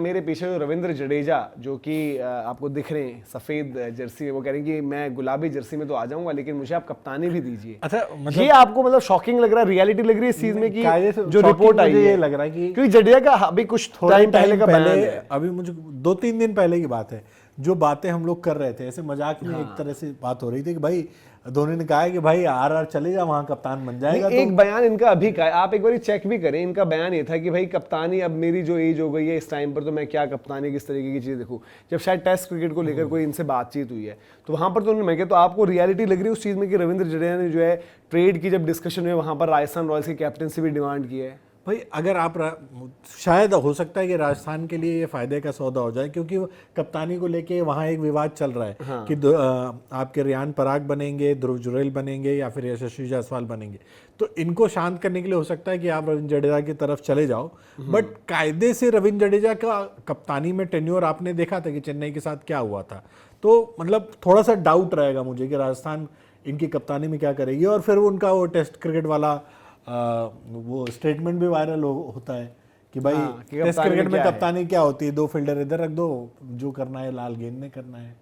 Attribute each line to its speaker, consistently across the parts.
Speaker 1: मेरे पीछे जो रविंद्र जडेजा जो कि आपको दिख रहे हैं सफेद जर्सी में, वो कह रहे हैं कि मैं गुलाबी जर्सी में तो आ जाऊंगा लेकिन मुझे आप कप्तानी भी दीजिए।
Speaker 2: अच्छा, मतलब
Speaker 1: ये आपको मतलब शॉकिंग लग रहा है, रियलिटी लग रही है इस चीज में कि जो
Speaker 2: shocking
Speaker 1: रिपोर्ट आई
Speaker 2: मुझे
Speaker 1: है,
Speaker 2: ये लग रहा है कि
Speaker 1: क्योंकि जडेजा का अभी कुछ टाइम पहले का बयान है।
Speaker 2: अभी मुझे 2-3 दिन पहले की बात है, जो बातें हम लोग कर रहे थे ऐसे मजाक में, एक तरह से बात हो रही थी कि भाई धोनी ने कहा है कि भाई आरआर चले जा, वहां कप्तान बन जाएगा।
Speaker 1: एक बयान इनका अभी का है, आप एक बार चेक भी करें। इनका बयान ये था कि भाई कप्तानी अब मेरी जो एज हो गई है इस टाइम पर, तो मैं क्या कप्तानी किस तरीके की चीज देखूं। जब शायद टेस्ट क्रिकेट को लेकर कोई इनसे बातचीत हुई है तो वहां पर तो मैं कहता, तो आपको रियलिटी लग रही है उस चीज में कि रविंद्र जडेजा ने जो है ट्रेड की जब डिस्कशन हुई वहां पर राजस्थान रॉयल्स की कैप्टन से भी डिमांड की है।
Speaker 2: भाई अगर आप शायद हो सकता है कि राजस्थान के लिए ये फायदे का सौदा हो जाए, क्योंकि कप्तानी को लेके वहाँ एक विवाद चल रहा है कि आपके रियान पराग बनेंगे, ध्रुव जुरेल बनेंगे या फिर यशस्वी जायसवाल बनेंगे। तो इनको शांत करने के लिए हो सकता है कि आप रविंद्र जडेजा की तरफ चले जाओ, बट कायदे से रविंद्र जडेजा का कप्तानी में टेन्योर आपने देखा था कि चेन्नई के साथ क्या हुआ था। तो मतलब थोड़ा सा डाउट रहेगा मुझे कि राजस्थान इनकी कप्तानी में क्या करेगी। और फिर उनका वो टेस्ट क्रिकेट वाला वो स्टेटमेंट भी वायरल होता है कि भाई टेस्ट क्रिकेट में कप्तानी क्या होती है, 2 फील्डर इधर रख दो, जो करना है लाल गेंद ने करना है।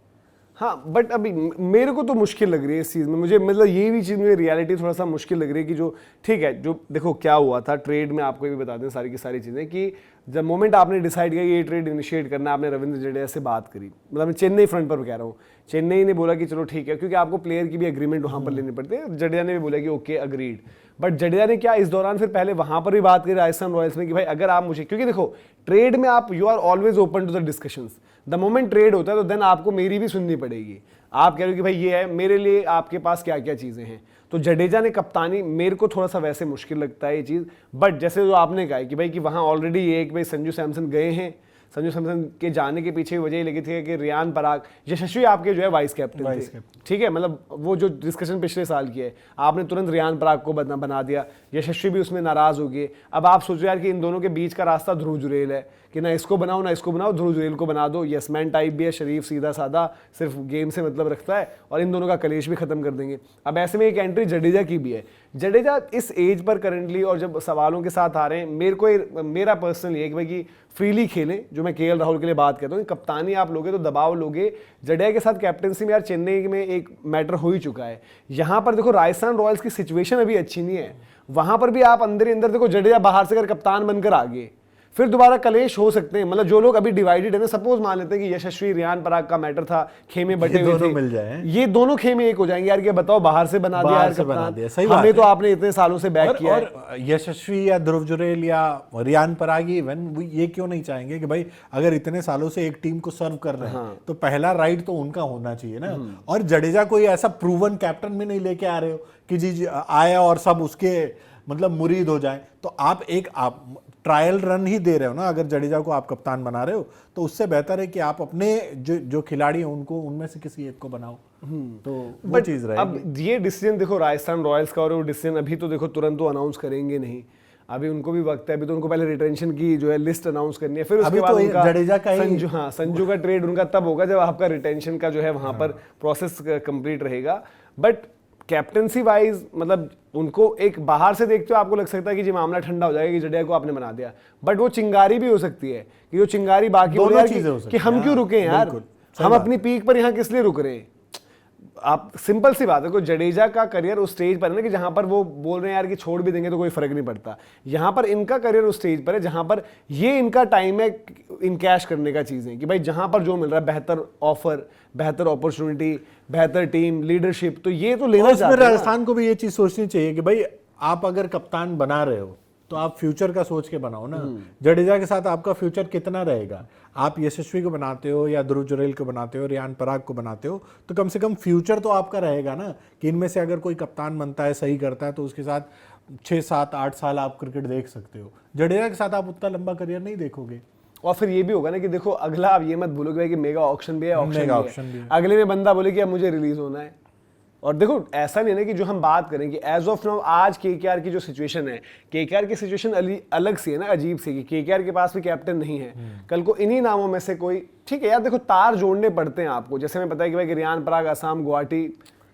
Speaker 1: हाँ, बट अभी मेरे को तो मुश्किल लग रही है इस चीज़ में, मुझे मतलब ये भी चीज़ मुझे रियलिटी थोड़ा सा मुश्किल लग रही है कि जो ठीक है, जो देखो क्या हुआ था ट्रेड में, आपको ये भी बता दें सारी की सारी चीज़ें कि जब मोमेंट आपने डिसाइड किया ये ट्रेड इनिशिएट करना, आपने रविंद्र जडेजा से बात करी, मतलब मैं चेन्नई फ्रंट पर कह रहा हूँ, चेन्नई ने बोला कि चलो ठीक है, क्योंकि आपको प्लेयर की भी एग्रीमेंट वहाँ पर लेने पड़ते हैं, जडेजा ने भी बोला कि ओके अग्रीड। बट जडेजा ने क्या इस दौरान फिर पहले वहाँ पर भी बात करी राजस्थान रॉयल्स में कि भाई अगर आप मुझे, क्योंकि देखो ट्रेड में आप you are always open to the discussions, the moment trade होता है तो देन आपको मेरी भी सुननी पड़ेगी। आप कह रहे हो कि भाई ये है, मेरे लिए आपके पास क्या क्या चीज़ें हैं। तो जडेजा ने कप्तानी, मेरे को थोड़ा सा वैसे मुश्किल लगता है ये चीज़, बट जैसे जो आपने कहा कि भाई कि वहाँ ऑलरेडी एक भाई संजू सैमसन गए हैं, संजू सैमसन के जाने के पीछे वजह ये लगी थी कि रियान पराग, यशस्वी आपके जो है वाइस कैप्टन थे, ठीक है, मतलब वो जो डिस्कशन पिछले साल की है आपने तुरंत रियान पराग को बना दिया, यशस्वी भी उसमें नाराज हो गए। अब आप सोचो यार कि इन दोनों के बीच का रास्ता ध्रुव जुरेल है कि ना इसको बनाओ ना इसको बनाओ, ध्रुव जुरेल को बना दो, यसमैन टाइप भी है, शरीफ सीधा साधा, सिर्फ गेम से मतलब रखता है, और इन दोनों का कलेश भी खत्म कर देंगे। अब ऐसे में एक एंट्री जडेजा की भी है। जडेजा इस एज पर करंटली और जब सवालों के साथ आ रहे हैं, मेरा पर्सनली है कि भाई कि फ्रीली खेलें, जो मैं केएल राहुल के लिए बात करता हूँ, कप्तानी आप लोगे तो दबाव लोगे। जडेजा के साथ कैप्टनसी में यार चेन्नई में एक मैटर हो ही चुका है। यहाँ पर देखो राजस्थान रॉयल्स की सिचुएशन अभी अच्छी नहीं है, वहां पर भी आप अंदर ही अंदर देखो जडेजा बाहर से अगर कप्तान बनकर आ गए फिर दोबारा कलेश हो सकते हैं। मतलब जो लोग अभी डिवाइडेड है ना, सपोज मान लेते हैं कि यशस्वी रियान पराग का मैटर था, खेमे बटे हुए थे,
Speaker 2: मिल जाए, ये
Speaker 1: दोनों खेमे एक हो जाएंगे यार, कि बताओ बाहर से बना दिया यार कप्तान, हमें तो आपने इतने सालों से बैक किया
Speaker 2: और यशस्वी या ध्रुव जुरेल या रियान पराग इवन ये क्यों नहीं चाहेंगे कि भाई अगर इतने सालों से एक टीम को सर्व कर रहे हैं तो पहला राइट तो उनका होना चाहिए ना। और जडेजा कोई ऐसा प्रूवन कैप्टन भी नहीं लेके आ रहे हो कि जी आया और सब उसके मतलब मुरीद हो जाए। तो आप ट्रायल रन ही दे रहे हो ना, अगर जडेजा को आप कप्तान बना रहे हो तो उससे बेहतर है कि आप अपने जो खिलाड़ी हैं उनको उनमें से किसी एक को बनाओ। तो वो चीज रहेगी।
Speaker 1: अब ये डिसीजन देखो राजस्थान रॉयल्स का, और वो डिसीजन अभी तो देखो तुरंत तो अनाउंस करेंगे नहीं, अभी उनको भी वक्त है, अभी तो उनको पहले रिटेंशन की जो है लिस्ट अनाउंस करनी है, फिर उसके बाद उनका
Speaker 2: जडेजा का
Speaker 1: संजू का ट्रेड उनका तब होगा जब आपका रिटेंशन का जो है वहां पर प्रोसेस कंप्लीट रहेगा। बट कैप्टनसी वाइज मतलब उनको एक बाहर से देखते हो आपको लग सकता है कि जी मामला ठंडा हो जाएगा कि जडेजा को आपने बना दिया, बट वो चिंगारी भी हो सकती है कि वो चिंगारी बाकी हो यार कि हम क्यों रुके यार, हम अपनी पीक पर यहाँ किस लिए रुक रहे हैं। आप सिंपल सी बात है, कोई जडेजा का करियर उस स्टेज पर है ना कि जहां पर वो बोल रहे हैं यार कि छोड़ भी देंगे तो कोई फर्क नहीं पड़ता। यहां पर इनका करियर उस स्टेज पर है जहां पर ये इनका टाइम है इनकैश करने का चीजें, कि भाई जहां पर जो मिल रहा है बेहतर ऑफर, बेहतर अपॉर्चुनिटी, बेहतर टीम लीडरशिप, तो ये तो लेना चाहिए।
Speaker 2: राजस्थान को भी ये चीज सोचनी चाहिए कि भाई आप अगर कप्तान बना रहे हो तो आप फ्यूचर का सोच के बनाओ ना। जडेजा के साथ आपका फ्यूचर कितना रहेगा, आप यशस्वी को बनाते हो या ध्रुव जुरेल को बनाते हो, रियान पराग को बनाते हो, तो कम से कम फ्यूचर तो आपका रहेगा ना कि इनमें से अगर कोई कप्तान बनता है, सही करता है, तो उसके साथ 6, 7, 8 साल आप क्रिकेट देख सकते हो। जडेजा के साथ आप उतना लंबा करियर नहीं देखोगे।
Speaker 1: और फिर ये भी होगा ना कि देखो अगला, आप ये मत भूलोगे कि मेगा ऑक्शन भी है, ऑक्शन भी है। अगले में बंदा बोले कि अब मुझे रिलीज होना है। और देखो ऐसा नहीं है ना कि जो हम बात करें कि एज ऑफ नाउ आज केकेआर की जो सिचुएशन है, केकेआर की सिचुएशन अलग सी है ना, अजीब सी, कि केकेआर के पास भी कैप्टन नहीं है। कल को इन्हीं नामों में से कोई, ठीक है यार देखो तार जोड़ने पड़ते हैं आपको, जैसे हमें पता है कि भाई रियान पराग असम गुवाहाटी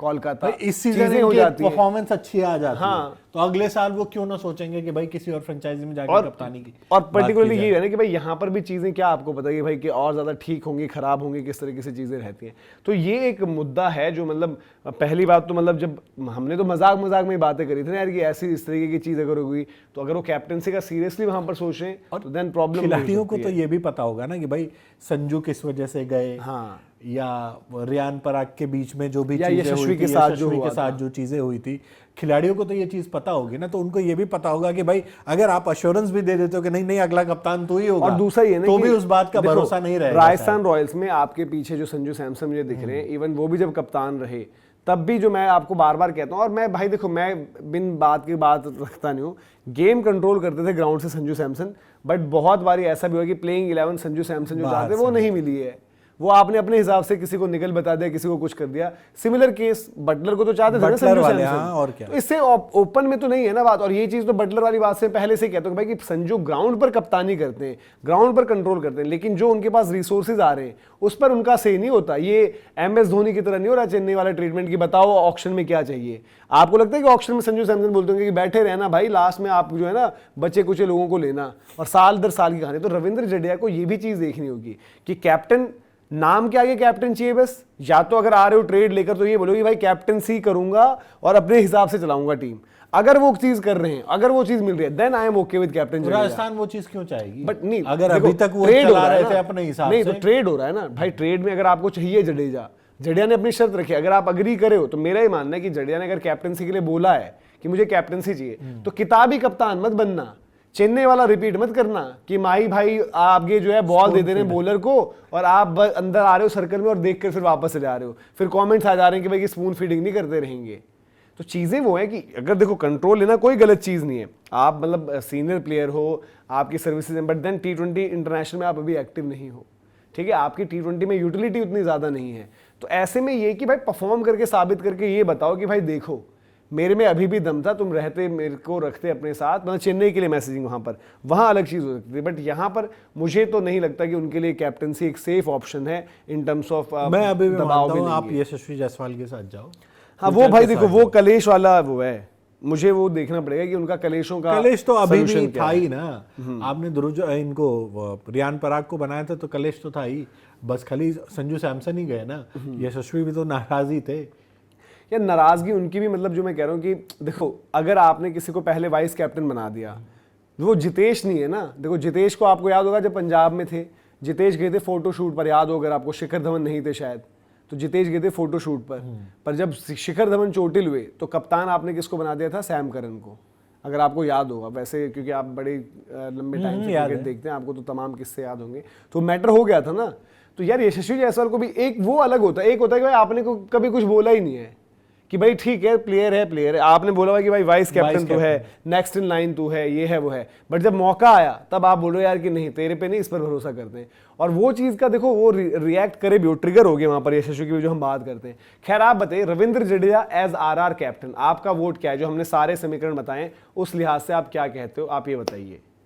Speaker 1: कोलकाता,
Speaker 2: इस सीजन
Speaker 1: चीजें हो जाती हैं।
Speaker 2: परफॉर्मेंस अच्छी आ जाती
Speaker 1: हाँ।
Speaker 2: है तो अगले साल वो क्यों ना सोचेंगे कि भाई किसी और फ्रेंचाइजी में जाकर कप्तानी की
Speaker 1: और
Speaker 2: बात
Speaker 1: पर्टिकुलरली
Speaker 2: की जाए।
Speaker 1: ये है ना कि भाई यहाँ पर भी चीजें क्या आपको पता है कि भाई कि और ज्यादा ठीक होंगी, खराब होंगी, किस तरीके से चीजें रहती हैं। तो ये एक मुद्दा है जो मतलब पहली बात तो मतलब जब हमने तो मजाक मजाक में बातें करी थी ना यार कि ऐसी इस तरीके की चीज अगर होगी तो अगर वो कैप्टनसी का सीरियसली वहां पर सोच रहे हैं तो देन प्रॉब्लम
Speaker 2: खिलाड़ियों को तो ये भी पता होगा ना कि भाई संजू किस वजह से गए,
Speaker 1: हाँ,
Speaker 2: या रियान पराग के बीच में जो भी
Speaker 1: या
Speaker 2: चीजें
Speaker 1: यशस्वी
Speaker 2: हुई
Speaker 1: के
Speaker 2: थी,
Speaker 1: साथ
Speaker 2: यशस्वी के साथ जो चीजें हुई थी, खिलाड़ियों को तो ये चीज पता होगी ना, तो उनको ये भी पता होगा कि भाई अगर आप अश्योरेंस भी दे देते हो कि नहीं नहीं अगला कप्तान तू ही होगा,
Speaker 1: और दूसरा ये ना
Speaker 2: तो
Speaker 1: कि
Speaker 2: भी उस बात का
Speaker 1: देखो,
Speaker 2: भरोसा नहीं रहेगा।
Speaker 1: राजस्थान रॉयल्स में आपके पीछे जो संजू सैमसन मुझे दिख रहे हैं, इवन वो भी जब कप्तान रहे तब भी जो मैं आपको बार बार कहता हूँ, और मैं भाई देखो मैं बिन बात की बात रखता नहीं हूँ, गेम कंट्रोल करते थे ग्राउंड से संजू सैमसन, बट बहुत बारी ऐसा भी हुआ कि प्लेइंग 11 संजू सैमसन जो चाहते वो नहीं मिली है, वो आपने अपने हिसाब से किसी को निकल बता दिया, किसी को कुछ कर दिया। सिमिलर केस बटलर को तो चाहते थे ना संजू सैमसन,
Speaker 2: हाँ, और क्या।
Speaker 1: तो इससे ओपन में तो नहीं है ना बात। और ये चीज तो बटलर वाली बात से पहले से कहता हूँ कि भाई कि संजू ग्राउंड पर कप्तानी करते हैं, ग्राउंड पर कंट्रोल करते हैं, लेकिन जो उनके पास रिसोर्सेज आ रहे हैं उस पर उनका सही नहीं होता। ये MS धोनी की तरह नहीं हो रहा चेन्नई वाला ट्रीटमेंट की बताओ ऑक्शन में क्या चाहिए। आपको लगता है कि ऑक्शन में संजू सैमसन बोलते होंगे कि बैठे रहना भाई, लास्ट में आप जो है ना बच्चे कुछ लोगों को लेना, और साल दर साल की कहानी। तो रविंद्र जडेजा को ये भी चीज देखनी होगी कि कैप्टन नाम के आगे कैप्टन चाहिए बस, या तो अगर आ रहे हो ट्रेड लेकर तो ये बोलो कि भाई कैप्टनसी करूंगा और अपने हिसाब से चलाऊंगा टीम। अगर वो चीज कर रहे हैं, अगर वो चीज मिल रही है, then I am okay with captain Jadeja.
Speaker 2: Rajasthan वो चीज क्यों चाहेगी?
Speaker 1: बट नहीं,
Speaker 2: अगर
Speaker 1: देखो,
Speaker 2: अभी तक वो
Speaker 1: ट्रेड
Speaker 2: चला
Speaker 1: हो रहा है
Speaker 2: रहे
Speaker 1: ना,
Speaker 2: थे अपने हिसाब
Speaker 1: नहीं
Speaker 2: से,
Speaker 1: तो ट्रेड हो रहा है ना भाई। ट्रेड में अगर आपको चाहिए जडेजा ने अपनी शर्त रखी, अगर आप अग्री करे हो तो मेरा ही मानना है कि जडेजा ने अगर कैप्टनसी के लिए बोला है कि मुझे कैप्टनसी चाहिए, तो किताबी कप्तान मत बनना, चेन्नई वाला रिपीट मत करना कि माही भाई आपके जो है बॉल दे दे रहे हैं बॉलर को और आप अंदर आ रहे हो सर्कल में और देख कर फिर वापस चले आ रहे हो, फिर कमेंट्स आ जा रहे हैं कि भाई स्पून फीडिंग नहीं करते रहेंगे। तो चीजें वो है कि अगर देखो कंट्रोल लेना कोई गलत चीज नहीं है, आप मतलब सीनियर प्लेयर हो, आपकी सर्विसेज हैं, बट देन T20 इंटरनेशनल में आप अभी एक्टिव नहीं हो, ठीक है, आपकी T20 में यूटिलिटी उतनी ज्यादा नहीं है। तो ऐसे में ये कि भाई परफॉर्म करके साबित करके ये बताओ कि भाई देखो मेरे में अभी भी दम था, तुम रहते मेरे को रखते अपने साथ, मतलब चेन्नई के लिए मैसेजिंग वहां अलग चीज हो सकती थी। बट यहाँ पर मुझे तो नहीं लगता कि उनके लिए कैप्टनसी एक सेफ ऑप्शन है इन टर्म्स ऑफ
Speaker 2: मैं अभी भी मानता हूं आप यशस्वी जायसवाल के साथ जाओ।
Speaker 1: हाँ वो भाई देखो वो कलेश वाला वो है, मुझे वो देखना पड़ेगा कि उनका कलेशों का
Speaker 2: कलेश तो अभी भी था ही ना। आपने इनको रियान पराग को बनाया था तो कलेश तो था ही, बस खाली संजू सैमसन ही गए ना, यशस्वी भी तो नाराज ही थे।
Speaker 1: या नाराजगी उनकी भी, मतलब जो मैं कह रहा हूँ कि देखो अगर आपने किसी को पहले वाइस कैप्टन बना दिया, वो जितेश नहीं है ना। देखो जितेश को आपको याद होगा जब पंजाब में थे, जितेश गए थे फोटो शूट पर, याद हो अगर आपको, शिखर धवन नहीं थे शायद, तो जितेश गए थे फोटो शूट पर जब शिखर धवन चोटिल हुए तो कप्तान आपने किसको बना दिया था? सैम करन को, अगर आपको याद होगा। वैसे क्योंकि आप बड़े लंबे टाइम से क्रिकेट देखते हैं, आपको तो तमाम किस्से याद होंगे, तो मैटर हो गया था ना। तो यार यशस्वी जायसवाल को भी एक वो अलग होता है, एक होता है कि भाई आपने को कभी कुछ बोला ही नहीं है कि भाई ठीक है प्लेयर है, आपने बोला हुआ कि भाई वाइस कैप्टन तो है, नेक्स्ट इन लाइन तो है, ये है वो है, बट जब मौका आया तब आप बोलो यार कि नहीं तेरे पे नहीं, इस पर भरोसा करते हैं। और वो चीज का देखो वो रिएक्ट करे भी, वो ट्रिगर हो गया वहां पर यशस्वी की जो हम बात करते हैं। खैर आप बताइए Ravindra Jadeja as RR captain, आपका वोट क्या है? जो हमने सारे समीकरण बताए उस लिहाज से आप क्या कहते हो, आप ये बताइए।